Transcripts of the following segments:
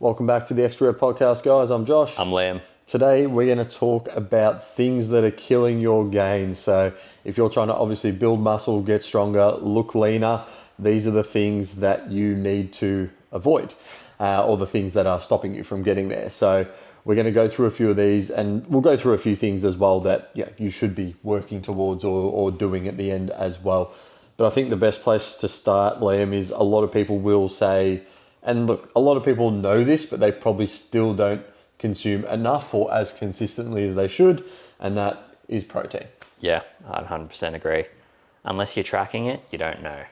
Welcome back to the Extra Rep Podcast, guys. I'm Josh. I'm Liam. Today, we're going to talk about things that are killing your gains. So if you're trying to obviously build muscle, get stronger, look leaner, these are the things that you need to avoid, or the things that are stopping you from getting there. So we're going to go through a few of these, and we'll go through a few things as well that you should be working towards or doing at the end as well. But I think the best place to start, Liam, is a lot of people will say, and look, a lot of people know this, but they probably still don't consume enough or as consistently as they should, and that is protein. Yeah, I'd 100% agree. Unless you're tracking it, you don't know.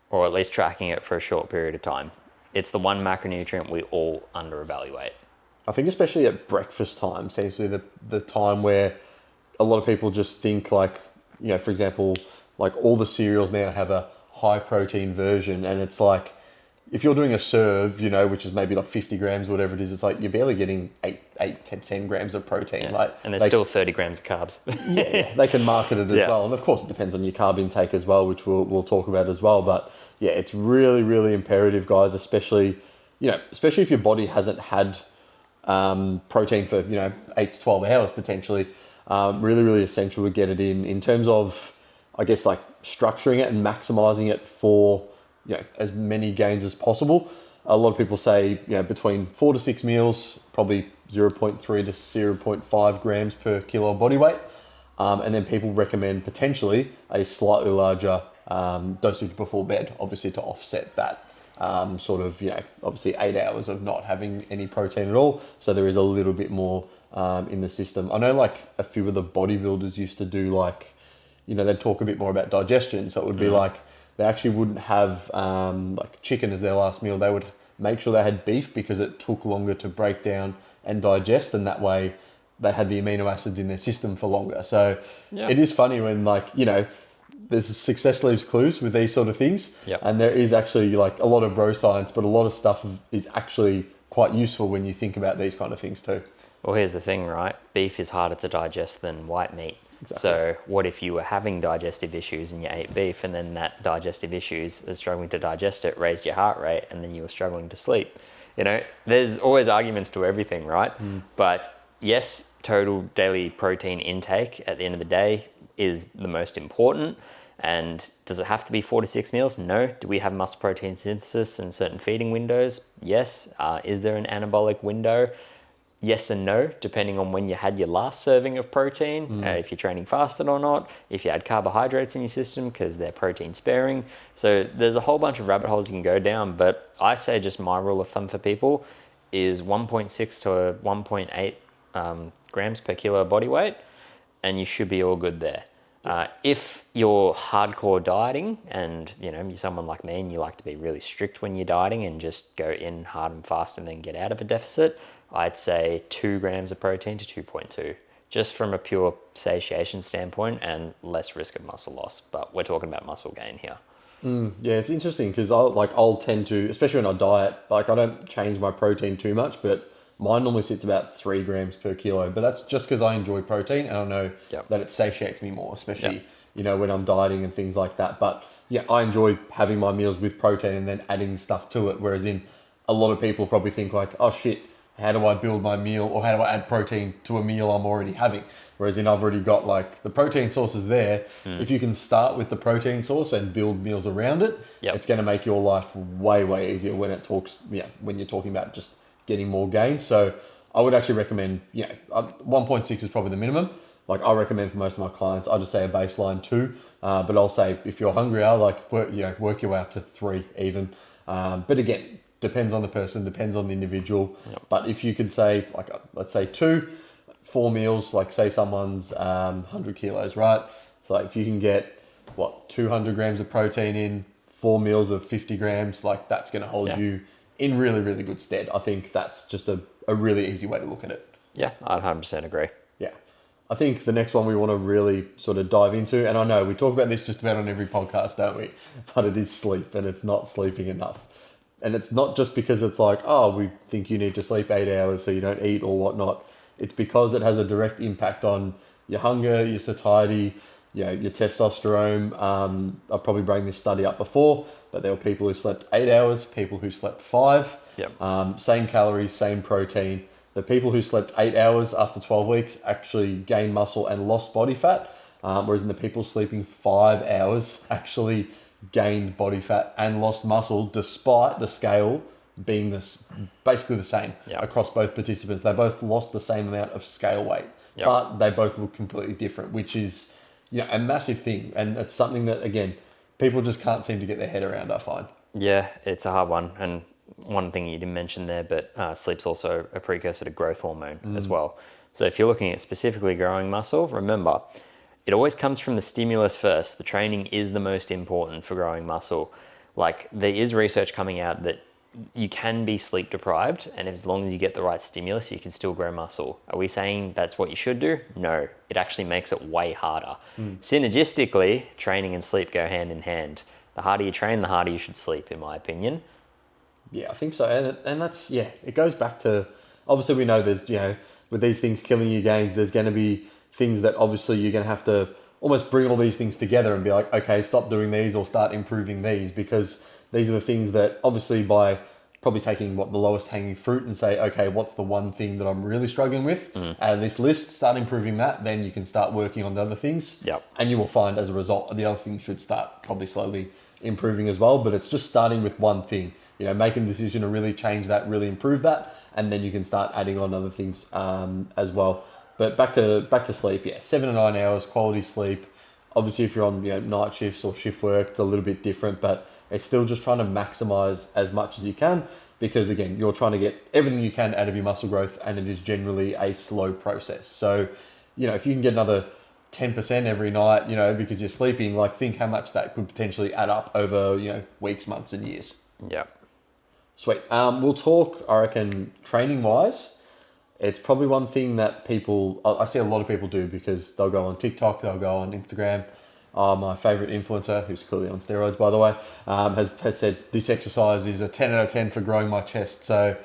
Or at least tracking it for a short period of time. It's the one macronutrient we all under-evaluate. I think especially at breakfast time seems to be the time where a lot of people just think like, for example, like all the cereals now have a high protein version, and it's like, if you're doing a serve, which is maybe like 50 grams, whatever it is, it's like you're barely getting 10 grams of protein. Yeah. And there's still 30 grams of carbs. Yeah, they can market it as well. And of course, it depends on your carb intake as well, which we'll talk about as well. But yeah, it's really, really imperative, guys, especially if your body hasn't had protein for, 8 to 12 hours potentially. Really, really essential to get it in terms of, I guess, like structuring it and maximizing it for as many gains as possible. A lot of people say, between 4 to 6 meals, probably 0.3 to 0.5 grams per kilo of body weight. And then people recommend potentially a slightly larger dosage before bed, obviously to offset that obviously 8 hours of not having any protein at all. So there is a little bit more in the system. I know like a few of the bodybuilders used to do like, they'd talk a bit more about digestion. So it would be like, they actually wouldn't have like chicken as their last meal. They would make sure they had beef because it took longer to break down and digest, and that way they had the amino acids in their system for longer. So It is funny when there's success leaves clues with these sort of things. Yep. And there is actually like a lot of bro science, but a lot of stuff is actually quite useful when you think about these kind of things too. Well, here's the thing, right? Beef is harder to digest than white meat. Exactly. So what if you were having digestive issues and you ate beef, and then that digestive issues is struggling to digest it, raised your heart rate, and then you were struggling to sleep? There's always arguments to everything, right? But yes, total daily protein intake at the end of the day is the most important. And does it have to be 4 to 6 meals? No. Do we have muscle protein synthesis in certain feeding windows? Yes. Is there an anabolic window? Yes and no, depending on when you had your last serving of protein, if you're training fasted or not, if you had carbohydrates in your system because they're protein sparing. So there's a whole bunch of rabbit holes you can go down, but I say just my rule of thumb for people is 1.6 to 1.8 grams per kilo of body weight, and you should be all good there. If you're hardcore dieting and you're someone like me and you like to be really strict when you're dieting and just go in hard and fast and then get out of a deficit, I'd say 2 grams of protein to 2.2, just from a pure satiation standpoint and less risk of muscle loss. But we're talking about muscle gain here. Yeah, it's interesting because I'll tend to, especially when I diet, I don't change my protein too much, but mine normally sits about 3 grams per kilo. But that's just because I enjoy protein and I know that it satiates me more, especially when I'm dieting and things like that. But yeah, I enjoy having my meals with protein and then adding stuff to it. Whereas a lot of people probably think like, oh shit, how do I build my meal, or how do I add protein to a meal I'm already having? Whereas I've already got like the protein sources there. If you can start with the protein source and build meals around it, it's going to make your life way, way easier when you're talking about just getting more gains. So I would actually recommend, 1.6 is probably the minimum. Like I recommend for most of my clients, I'll just say a baseline 2. But I'll say if you're hungrier, like work your way up to 3 even. But again, depends on the person, depends on the individual. But if you could say, like, let's say 4 meals, like say someone's 100 kilos, right? So like if you can get, 200 grams of protein in, 4 meals of 50 grams, like that's going to hold you in really, really good stead. I think that's just a really easy way to look at it. Yeah, I'd 100% agree. Yeah. I think the next one we want to really sort of dive into, and I know we talk about this just about on every podcast, don't we? But it is sleep, and it's not sleeping enough. And it's not just because it's like, oh, we think you need to sleep 8 hours so you don't eat or whatnot. It's because it has a direct impact on your hunger, your satiety, your testosterone. I'll probably bring this study up before, but there were people who slept 8 hours, people who slept 5. Yep. Same calories, same protein. The people who slept 8 hours after 12 weeks actually gained muscle and lost body fat, whereas in the people sleeping 5 hours actually gained body fat and lost muscle, despite the scale being basically the same across both participants. They both lost the same amount of scale weight, but they both look completely different, which is a massive thing, and it's something that again people just can't seem to get their head around, I find. Yeah, it's a hard one, and one thing you didn't mention there, but sleep's also a precursor to growth hormone as well. So if you're looking at specifically growing muscle, remember, it always comes from the stimulus first. The training is the most important for growing muscle. Like, there is research coming out that you can be sleep deprived, and as long as you get the right stimulus, you can still grow muscle. Are we saying that's what you should do? No, it actually makes it way harder. Synergistically, training and sleep go hand in hand. The harder you train, the harder you should sleep, in my opinion. Yeah, I think so. And that's, it goes back to, obviously we know there's, with these things killing your gains, there's going to be things that obviously you're going to have to almost bring all these things together and be like, okay, stop doing these or start improving these, because these are the things that obviously by probably taking the lowest hanging fruit and say, okay, what's the one thing that I'm really struggling with? Out of this list, start improving that, then you can start working on the other things. Yep. And you will find as a result, the other things should start probably slowly improving as well. But it's just starting with one thing, making the decision to really change that, really improve that, and then you can start adding on other things as well. But back to sleep, 7 to 9 hours, quality sleep. Obviously, if you're on night shifts or shift work, it's a little bit different, but it's still just trying to maximize as much as you can, because again, you're trying to get everything you can out of your muscle growth, and it is generally a slow process. So, if you can get another 10% every night, because you're sleeping, think how much that could potentially add up over, weeks, months, and years. Yeah. Sweet. We'll talk, I reckon, training wise. It's probably one thing that I see a lot of people do, because they'll go on TikTok, they'll go on Instagram. My favorite influencer, who's clearly on steroids, by the way, has said this exercise is a 10 out of 10 for growing my chest. So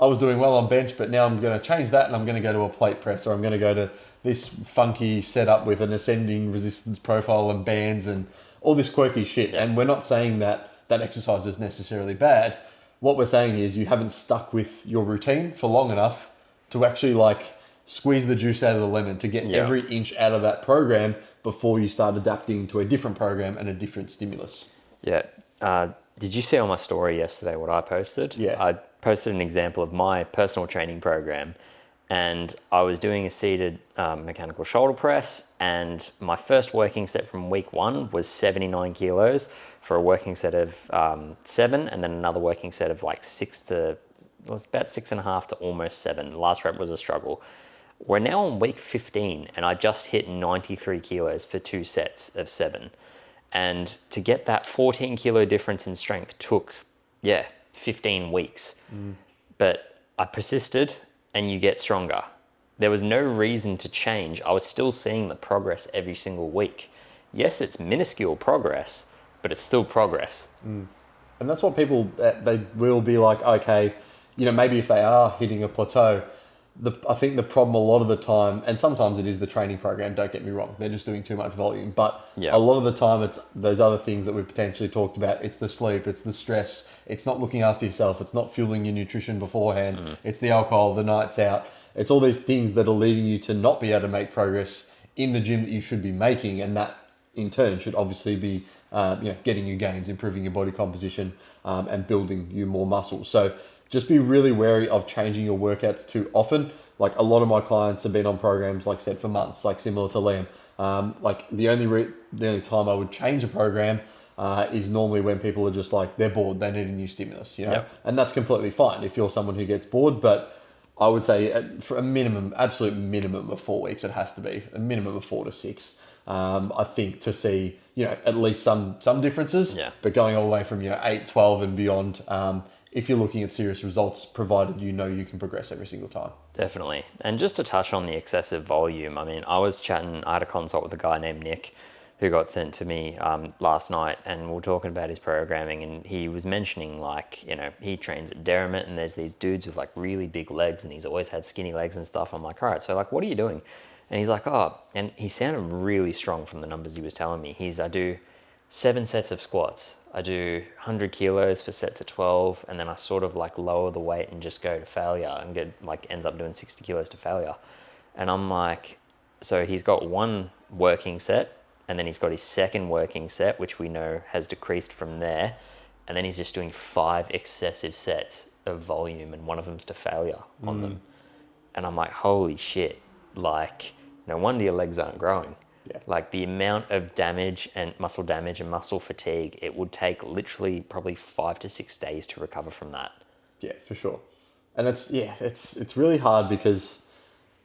I was doing well on bench, but now I'm going to change that and I'm going to go to a plate press, or I'm going to go to this funky setup with an ascending resistance profile and bands and all this quirky shit. And we're not saying that exercise is necessarily bad. What we're saying is you haven't stuck with your routine for long enough to actually squeeze the juice out of the lemon, to get every inch out of that program before you start adapting to a different program and a different stimulus. Yeah. Did you see on my story yesterday what I posted? Yeah. I posted an example of my personal training program, and I was doing a seated mechanical shoulder press, and my first working set from week 1 was 79 kilos for a working set of 7, and then another working set of about 6.5 to almost 7. The last rep was a struggle. We're now on week 15, and I just hit 93 kilos for 2 sets of 7. And to get that 14 kilo difference in strength took, 15 weeks. But I persisted, and you get stronger. There was no reason to change. I was still seeing the progress every single week. Yes, it's minuscule progress, but it's still progress. And that's what people, they will be like, okay, maybe if they are hitting a plateau, I think the problem a lot of the time, and sometimes it is the training program, don't get me wrong, they're just doing too much volume, but a lot of the time it's those other things that we've potentially talked about. It's the sleep, it's the stress, it's not looking after yourself, it's not fueling your nutrition beforehand, it's the alcohol, the nights out, it's all these things that are leading you to not be able to make progress in the gym that you should be making, and that in turn should obviously be getting you gains, improving your body composition, and building you more muscle. So just be really wary of changing your workouts too often. Like, a lot of my clients have been on programs, like I said, for months, similar to Liam. The only time I would change a program is normally when people are just they're bored, they need a new stimulus, and that's completely fine if you're someone who gets bored. But I would say for a minimum, absolute minimum of 4 weeks, it has to be a minimum of 4 to 6. I think, to see at least some differences. But going all the way from 8, 12 and beyond, if you're looking at serious results, provided you can progress every single time. Definitely. And just to touch on the excessive volume, I mean, I had a consult with a guy named Nick who got sent to me last night, and we were talking about his programming, and he was mentioning he trains at Derrimut, and there's these dudes with really big legs, and he's always had skinny legs and stuff. I'm like, all right, so what are you doing? And he's like, and he sounded really strong from the numbers he was telling me. I do 7 sets of squats. I do 100 kilos for sets of 12, and then I sort of like lower the weight and just go to failure and get like ends up doing 60 kilos to failure. And I'm like, so he's got one working set, and then he's got his second working set, which we know has decreased from there. And then he's just doing 5 excessive sets of volume, and one of them's to failure on them. And I'm like, holy shit, like, no wonder your legs aren't growing. Yeah. Like the amount of damage and muscle fatigue, it would take literally probably 5 to 6 days to recover from that. Yeah, for sure. And it's really hard because,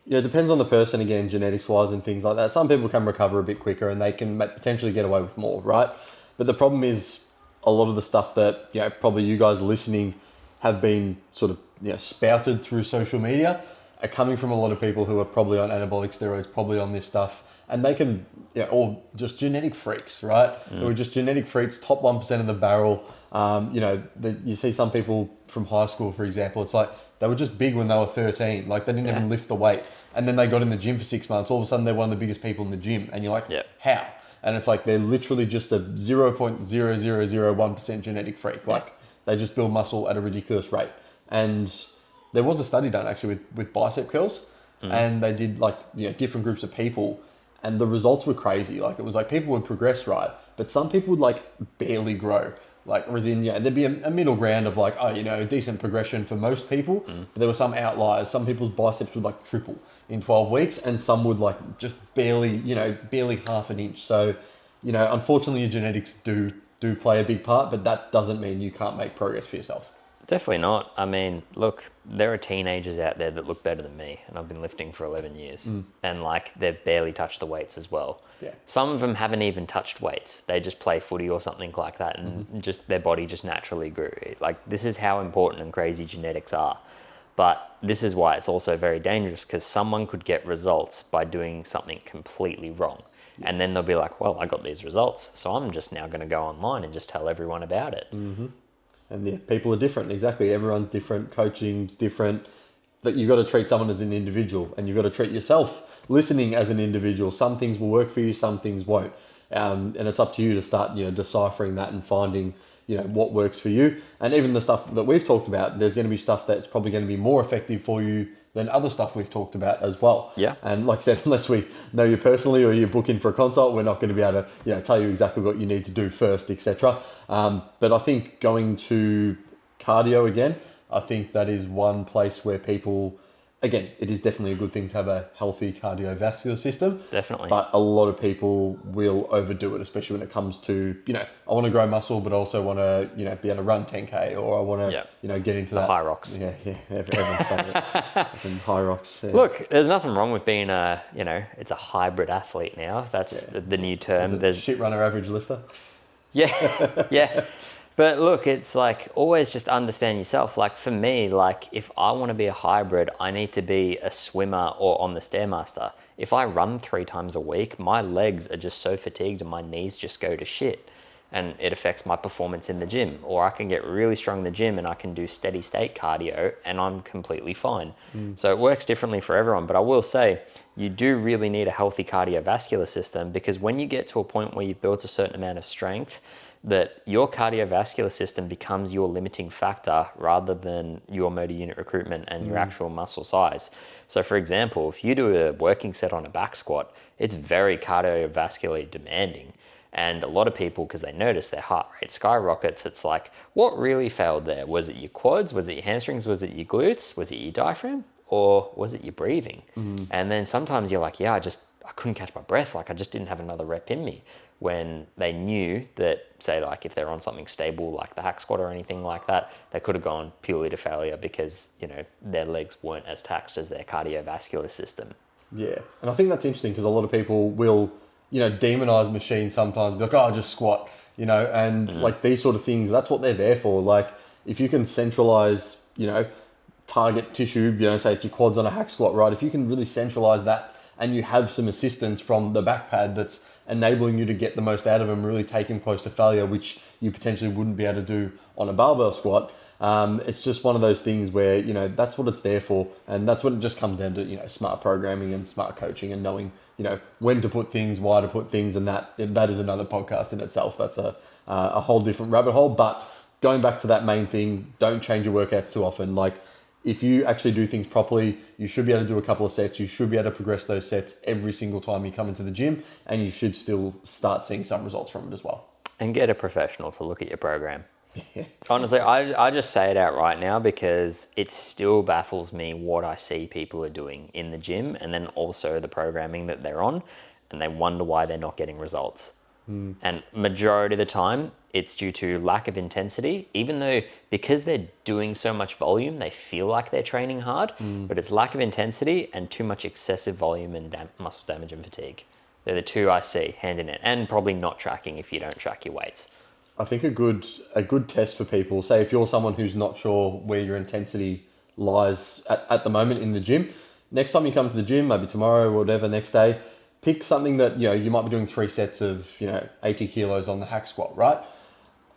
it depends on the person, again, genetics wise and things like that. Some people can recover a bit quicker and they can potentially get away with more, right? But the problem is a lot of the stuff that, probably you guys listening have been sort of, spouted through social media are coming from a lot of people who are probably on anabolic steroids, probably on this stuff. And they can, or just genetic freaks, right? Who are just genetic freaks, top 1% of the barrel. You see some people from high school, for example, it's like they were just big when they were 13. Like they didn't even lift the weight. And then they got in the gym for 6 months. All of a sudden, they're one of the biggest people in the gym. And you're like, how? And it's like they're literally just a 0.0001% genetic freak. Like they just build muscle at a ridiculous rate. And there was a study done actually with bicep curls. And they did different groups of people. And the results were crazy. Like it was like people would progress, right? But some people would like barely grow. Like, as in, there'd be a middle ground of like, decent progression for most people. But there were some outliers. Some people's biceps would like triple in 12 weeks and some would like just barely half an inch. So, unfortunately your genetics do play a big part, but that doesn't mean you can't make progress for yourself. Definitely not. I mean, look, there are teenagers out there that look better than me, and I've been lifting for 11 years, and like they've barely touched the weights as well. Yeah. Some of them haven't even touched weights. They just play footy or something like that, and just their body just naturally grew. Like this is how important and crazy genetics are. But this is why it's also very dangerous, because someone could get results by doing something completely wrong. Yeah. And then they'll be like, well, I got these results, so I'm just now going to go online and just tell everyone about it. And people are different. Exactly. Everyone's different. Coaching's different. But you've got to treat someone as an individual, and you've got to treat yourself listening as an individual. Some things will work for you, some things won't. And it's up to you to start, deciphering that and finding, what works for you. And even the stuff that we've talked about, there's going to be stuff that's probably going to be more effective for you than other stuff we've talked about as well. Yeah. And like I said, unless we know you personally or you book in for a consult, we're not going to be able to, tell you exactly what you need to do first, etc. But I think going to cardio again, I think that is one place where people, again, it is definitely a good thing to have a healthy cardiovascular system. Definitely. But a lot of people will overdo it, especially when it comes to, I want to grow muscle, but I also want to, be able to run 10K, or I want to, get into that. High rocks. Yeah. Everyone's favorite. High rocks. Yeah. Look, there's nothing wrong with being it's a hybrid athlete now. That's the new term. There's shit runner, average lifter. Yeah. Yeah. But look, it's like always just understand yourself. Like for me, like if I want to be a hybrid, I need to be a swimmer or on the Stairmaster. If I run 3 times a week, my legs are just so fatigued and my knees just go to shit. And it affects my performance in the gym. Or I can get really strong in the gym and I can do steady state cardio and I'm completely fine. So it works differently for everyone. But I will say, you do really need a healthy cardiovascular system, because when you get to a point where you've built a certain amount of strength, that your cardiovascular system becomes your limiting factor rather than your motor unit recruitment and your actual muscle size. So for example, if you do a working set on a back squat, it's very cardiovascularly demanding. And a lot of people, because they notice their heart rate skyrockets, it's like, what really failed there? Was it your quads? Was it your hamstrings? Was it your glutes? Was it your diaphragm? Or was it your breathing? And then sometimes you're like, I couldn't catch my breath. Like I just didn't have another rep in me. When they knew that, say, like if they're on something stable like the hack squat or anything like that, they could have gone purely to failure because, their legs weren't as taxed as their cardiovascular system. Yeah. And I think that's interesting because a lot of people will, demonize machines sometimes, be like, oh, just squat, and like these sort of things, that's what they're there for. Like if you can centralize, target tissue, say it's your quads on a hack squat, right? If you can really centralize that and you have some assistance from the back pad that's enabling you to get the most out of them, really take them close to failure, which you potentially wouldn't be able to do on a barbell squat. It's just one of those things where, that's what it's there for. And that's when it just comes down to, smart programming and smart coaching and knowing, when to put things, why to put things. And that is another podcast in itself. That's a a whole different rabbit hole. But going back to that main thing, don't change your workouts too often. Like, if you actually do things properly, you should be able to do a couple of sets. You should be able to progress those sets every single time you come into the gym, and you should still start seeing some results from it as well. And get a professional to look at your program. Honestly, I just say it out right now because it still baffles me what I see people are doing in the gym, and then also the programming that they're on, and they wonder why they're not getting results. And majority of the time, it's due to lack of intensity, even though because they're doing so much volume, they feel like they're training hard, but it's lack of intensity and too much excessive volume and muscle damage and fatigue. They're the two I see hand in hand, and probably not tracking if you don't track your weights. I think a good test for people, say if you're someone who's not sure where your intensity lies at the moment in the gym, next time you come to the gym, maybe tomorrow or whatever, next day, pick something that, you might be doing 3 sets of, 80 kilos on the hack squat, right?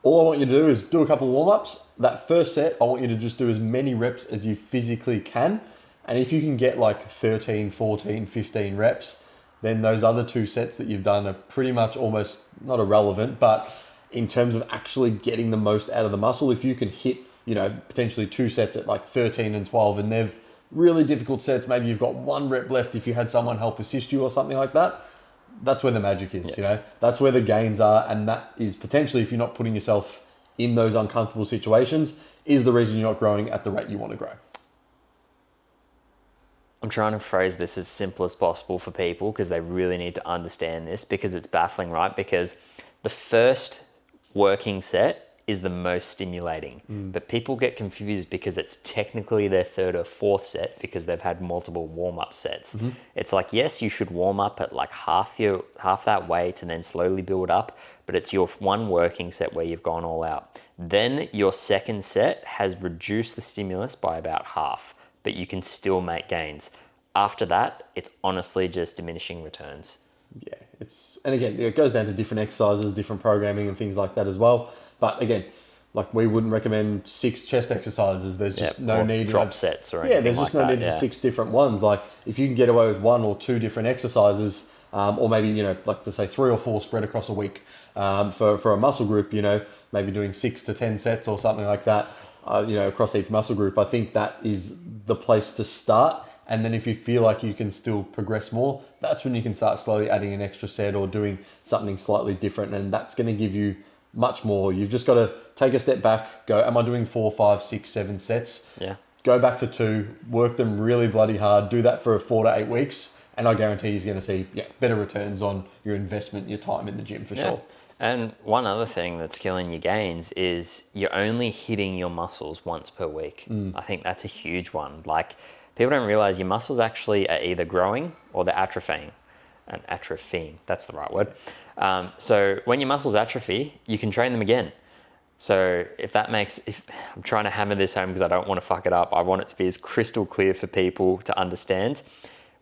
All I want you to do is do a couple of warm-ups. That first set, I want you to just do as many reps as you physically can. And if you can get like 13, 14, 15 reps, then those other 2 sets that you've done are pretty much almost not irrelevant, but in terms of actually getting the most out of the muscle, if you can hit, potentially 2 sets at like 13 and 12, and they're really difficult sets, maybe you've got 1 rep left if you had someone help assist you or something like that, that's where the magic is, That's where the gains are, and that is potentially, if you're not putting yourself in those uncomfortable situations, is the reason you're not growing at the rate you want to grow. I'm trying to phrase this as simple as possible for people because they really need to understand this, because it's baffling, right? Because the first working set is the most stimulating, but people get confused because it's technically their 3rd or 4th set because they've had multiple warm-up sets. It's like, yes, you should warm up at like half that weight and then slowly build up, but it's your 1 working set where you've gone all out. Then your 2nd set has reduced the stimulus by about half, but you can still make gains. After that, it's honestly just diminishing returns. Yeah, and again, it goes down to different exercises, different programming and things like that as well. But again, like, we wouldn't recommend 6 chest exercises. There's just no need. Drop sets or anything. Yeah, there's just no need for 6 different ones. Like, if you can get away with 1 or 2 different exercises, or maybe, like to say 3 or 4 spread across a week, for a muscle group, maybe doing 6 to 10 sets or something like that, across each muscle group, I think that is the place to start. And then if you feel like you can still progress more, that's when you can start slowly adding an extra set or doing something slightly different. And that's going to give you much more. You've just got to take a step back, go, am I doing 4, 5, 6, 7 sets? Yeah. Go back to 2, work them really bloody hard, do that for 4 to 8 weeks, and I guarantee you're going to see better returns on your investment, your time in the gym for sure. And one other thing that's killing your gains is you're only hitting your muscles once per week. I think that's a huge one. Like, people don't realize your muscles actually are either growing or they're atrophying. And atrophying, that's the right word. So when your muscles atrophy, you can train them again. So if I'm trying to hammer this home because I don't want to fuck it up, I want it to be as crystal clear for people to understand.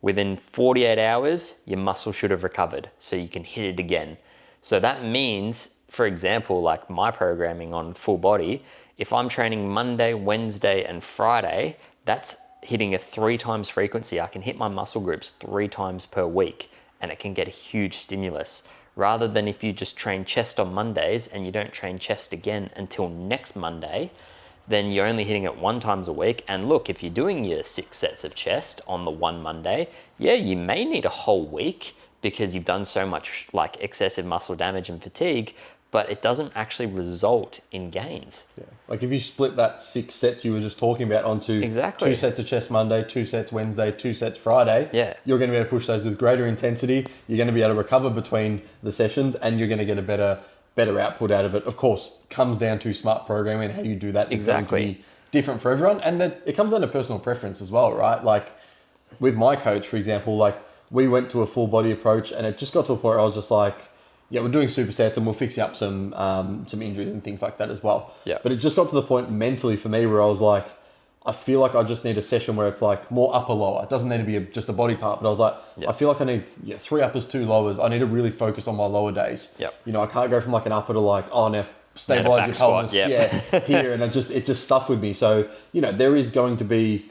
Within 48 hours, your muscle should have recovered, so you can hit it again. So that means, for example, like my programming on full body, if I'm training Monday, Wednesday, and Friday, that's hitting a 3 times frequency. I can hit my muscle groups 3 times per week, and it can get a huge stimulus. Rather than if you just train chest on Mondays and you don't train chest again until next Monday, then you're only hitting it 1 time a week. And look, if you're doing your 6 sets of chest on the 1 Monday, you may need a whole week because you've done so much like excessive muscle damage and fatigue, but it doesn't actually result in gains. Yeah. Like if you split that 6 sets you were just talking about onto 2 sets of chest Monday, 2 sets Wednesday, 2 sets Friday, you're going to be able to push those with greater intensity. You're going to be able to recover between the sessions, and you're going to get a better output out of it. Of course, comes down to smart programming, how you do that is going to be different for everyone. And then it comes down to personal preference as well, right? Like with my coach, for example, like we went to a full body approach, and it just got to a point where I was just like, we're doing supersets and we'll fix you up some injuries and things like that as well. Yeah. But it just got to the point mentally for me where I was like, I feel like I just need a session where it's like more upper lower. It doesn't need to be just a body part, but I was like, I feel like I need 3 uppers, 2 lowers. I need to really focus on my lower days. I can't go from like an upper to like, now stabilize your pelvis here, and it just stuff with me. So, there is going to be,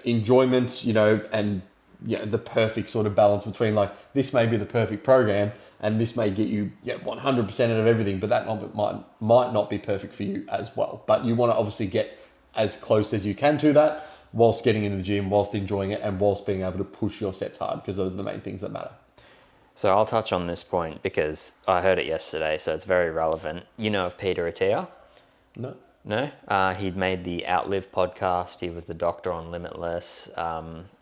enjoyment, and the perfect sort of balance between like, this may be the perfect program, and this may get you 100% out of everything, but that might not be perfect for you as well. But you want to obviously get as close as you can to that, whilst getting into the gym, whilst enjoying it, and whilst being able to push your sets hard, because those are the main things that matter. So I'll touch on this point because I heard it yesterday, so it's very relevant. You know of Peter Attia? No. No? He'd made the Outlive podcast. He was the doctor on Limitless.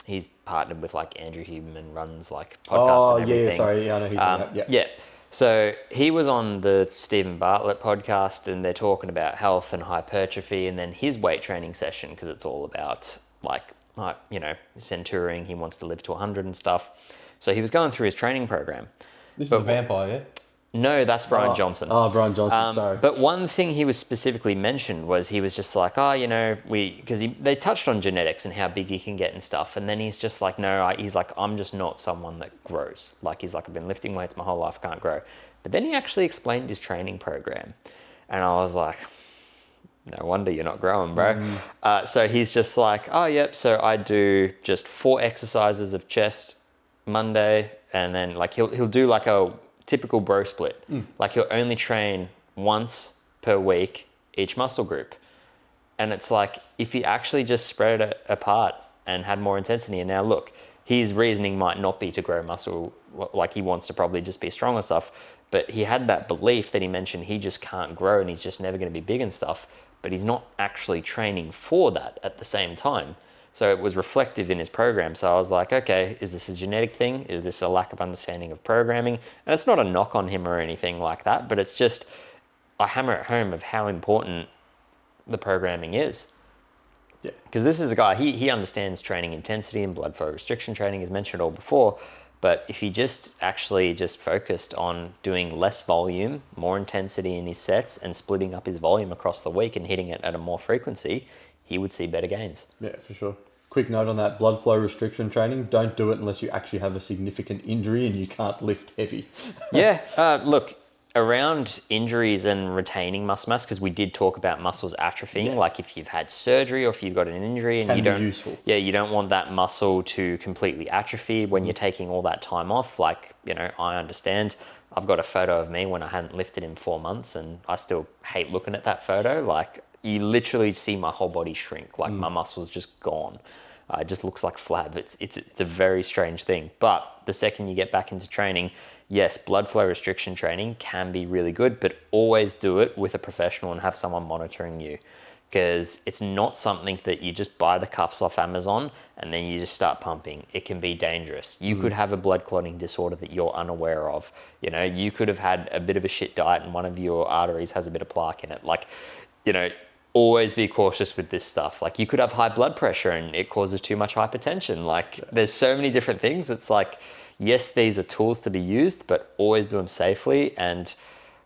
He's partnered with like Andrew Huberman, runs like podcasts and everything. I know who you're talking about. Yeah. So he was on the Stephen Bartlett podcast, and they're talking about health and hypertrophy, and then his weight training session, because it's all about like centuring. He wants to live to 100 and stuff. So he was going through his training program. This is the vampire, yeah? No, that's Brian Johnson. Oh, Brian Johnson, sorry. But one thing he was specifically mentioned was he was just like, because they touched on genetics and how big he can get and stuff. And then he's just like, he's like, I'm just not someone that grows. Like, he's like, I've been lifting weights my whole life, can't grow. But then he actually explained his training program. And I was like, no wonder you're not growing, bro. So he's just like, so I do just 4 exercises of chest Monday. And then like he'll do like a typical bro split. Like he'll only train once per week each muscle group. And it's like, if he actually just spread it apart and had more intensity, and now look, his reasoning might not be to grow muscle, like he wants to probably just be strong and stuff, but he had that belief that he mentioned he just can't grow and he's just never going to be big and stuff, but he's not actually training for that at the same time. So it was reflective in his program. So I was like, okay, is this a genetic thing? Is this a lack of understanding of programming? And it's not a knock on him or anything like that, but it's just, I hammer at home of how important the programming is. Yeah. Because this is a guy, he understands training intensity and blood flow restriction training, as mentioned all before. But if he just focused on doing less volume, more intensity in his sets, and splitting up his volume across the week and hitting it at a more frequency, he would see better gains. Yeah, for sure. Quick note on that, blood flow restriction training, don't do it unless you actually have a significant injury and you can't lift heavy. Look, around injuries and retaining muscle mass, because we did talk about muscles atrophying, like if you've had surgery or if you've got an injury and you don't want that muscle to completely atrophy when you're taking all that time off. Like, I understand. I've got a photo of me when I hadn't lifted in 4 months and I still hate looking at that photo. Like, you literally see my whole body shrink, like my muscles just gone. It just looks like flab. It's a very strange thing. But the second you get back into training, yes, blood flow restriction training can be really good, but always do it with a professional and have someone monitoring you, because it's not something that you just buy the cuffs off Amazon and then you just start pumping. It can be dangerous. You could have a blood clotting disorder that you're unaware of. You could have had a bit of a shit diet and one of your arteries has a bit of plaque in it. Like, always be cautious with this stuff. Like, you could have high blood pressure and it causes too much hypertension. Like, there's so many different things. It's like, yes, these are tools to be used, but always do them safely and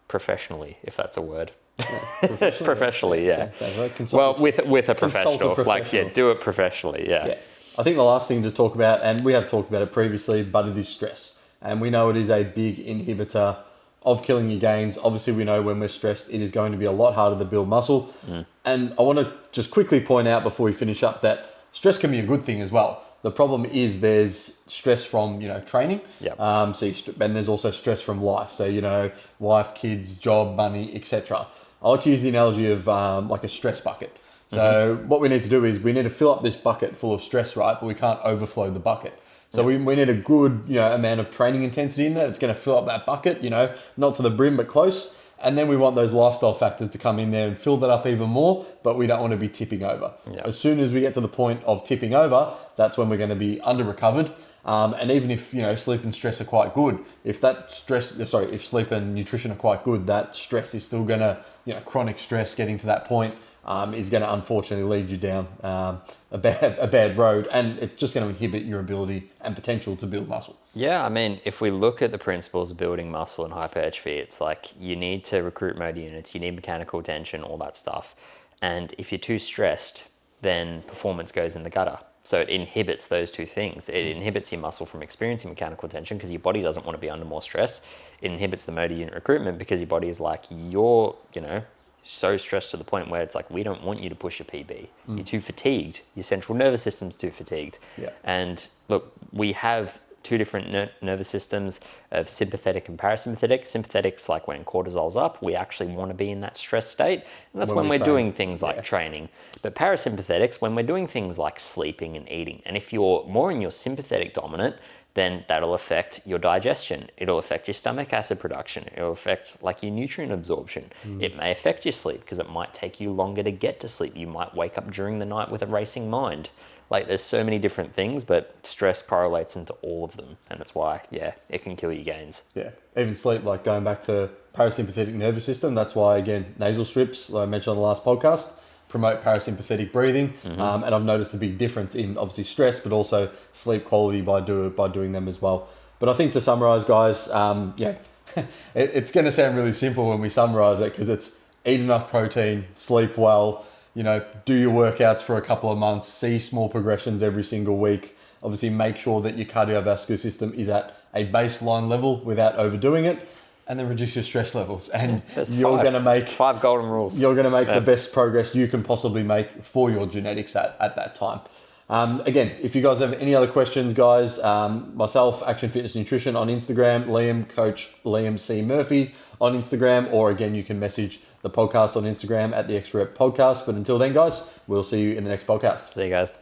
professionally, if that's a word. Yeah, professionally, yeah. Well, with a professional. Like, do it professionally, yeah. I think the last thing to talk about, and we have talked about it previously, but it is stress. And we know it is a big inhibitor of killing your gains. Obviously, we know when we're stressed, it is going to be a lot harder to build muscle. And I want to just quickly point out before we finish up that stress can be a good thing as well. The problem is there's stress from, training. And there's also stress from life. So, wife, kids, job, money, etc. I like to use the analogy of like a stress bucket. So what we need to do is we need to fill up this bucket full of stress, right? But we can't overflow the bucket. So we need a good, amount of training intensity in there that's going to fill up that bucket, not to the brim, but close. And then we want those lifestyle factors to come in there and fill that up even more, but we don't want to be tipping over. As soon as we get to the point of tipping over, that's when we're going to be under recovered. And even if, sleep and stress are quite good, if sleep and nutrition are quite good, that stress is still going to, chronic stress getting to that point is going to unfortunately lead you down a bad road, and it's just going to inhibit your ability and potential to build muscle. Yeah, I mean, if we look at the principles of building muscle and hypertrophy, it's like you need to recruit motor units, you need mechanical tension, all that stuff. And if you're too stressed, then performance goes in the gutter. So it inhibits those two things. It inhibits your muscle from experiencing mechanical tension because your body doesn't want to be under more stress. It inhibits the motor unit recruitment because your body is like, you're, so stressed to the point where it's like, we don't want you to push a PB. You're too fatigued. Your central nervous system's too fatigued. And look, we have two different nervous systems of sympathetic and parasympathetic. Sympathetic's like when cortisol's up, we actually want to be in that stress state. And that's when we're doing things like training. But parasympathetics, when we're doing things like sleeping and eating. And if you're more in your sympathetic dominant, then that'll affect your digestion. It'll affect your stomach acid production. It'll affect like your nutrient absorption. It may affect your sleep because it might take you longer to get to sleep. You might wake up during the night with a racing mind. Like there's so many different things, but stress correlates into all of them. And that's why, it can kill your gains. Yeah, even sleep, like going back to parasympathetic nervous system, that's why, again, nasal strips, like I mentioned on the last podcast, promote parasympathetic breathing, and I've noticed a big difference in obviously stress, but also sleep quality by doing them as well. But I think to summarize, guys, it's going to sound really simple when we summarize it because it's eat enough protein, sleep well, do your workouts for a couple of months, see small progressions every single week. Obviously, make sure that your cardiovascular system is at a baseline level without overdoing it. And then reduce your stress levels, and you're going to make 5 golden rules. You're going to make the best progress you can possibly make for your genetics at that time. Again, if you guys have any other questions, guys, myself, Action Fitness Nutrition on Instagram, Liam, Coach Liam C. Murphy on Instagram, or again, you can message the podcast on Instagram at the Extra Rep Podcast. But until then, guys, we'll see you in the next podcast. See you guys.